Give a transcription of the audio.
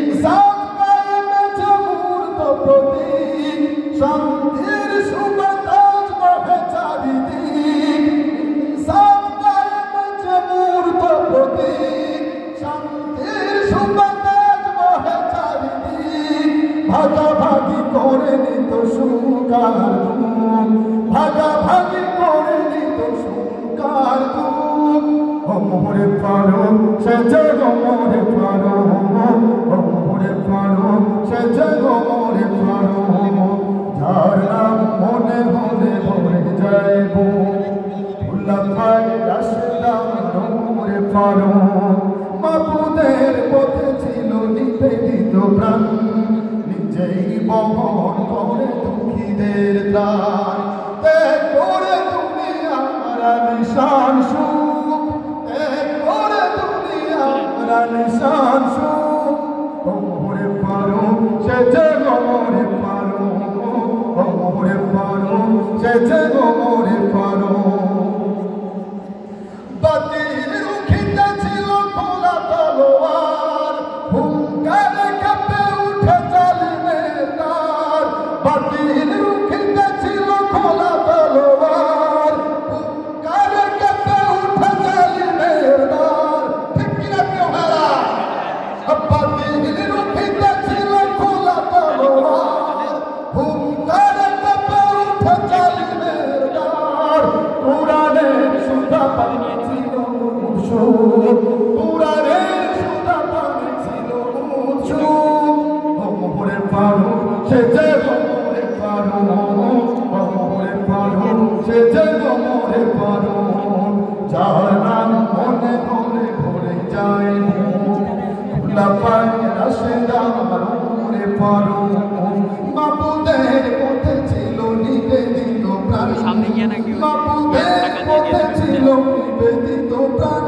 ইনসাফ কায়েমে জমুর্ত প্রতীক শান্তির সুবাতাস বহে চারিদিক ইনসাফ কায়েমে জমুর্ত প্রতীক শান্তির সুবাতাস বহে চারিদিক ভাগাভাগি করে নিত সুকার দুঃখ ভাগাভাগি করে নিত সুকার দুঃখ ওমরে ফারুক সে যে ওমরে ফারুক ওমরে ফারুক সে যে ওমরে ফারুক যার নাম মনে মনে ভরে যাইব খুলাফায়ে রাশেদান ওমরে ফারুক মাবুদের পথে ছিল নিবেদিত প্রাণ নিজেই বহন করে দুঃখীদের ত্রাণ ত্যাগ করে দুনিয়ার নিশান সুখ ত্যাগ করে দুনিয়ার নিশান সুখ ওমরে ফারুক সে যে ওমরে ফারুক ওমরে ফারুক সে যে ওমরে ফারুক বাতিল রুখিতে ছিল খোলা তলোয়ার হুঙ্কারে কেঁপে উঠে জালিমের দ্বার বাতিল রুখিতে ছিল খোলা তলোয়ার হুঙ্কারে কেঁপে উঠে জালিমের দ্বার ঠিক কিনা প্রিয় ভাইরা বাতিল রুখিতে ছিল খোলা তলোয়ার হুঙ্কারে কেঁপে উঠে জালিমের দ্বার কোরআনের সুধা পানি ছিল উৎস কোরআনের সুধা পানি ছিল উৎস ওমরে ফারুক সে যে ওমরে ফারুক ওমরে ফারুক সে যে ওমরে ফারুক যার নাম মনে মনে ভরে যায় খুলাফায়ে রাশেদান ওমরে ফারুক মাবুদের পথে ছিল নিবেদিত প্রাণ মাবুদের পথে ছিল নিবেদিত প্রাণ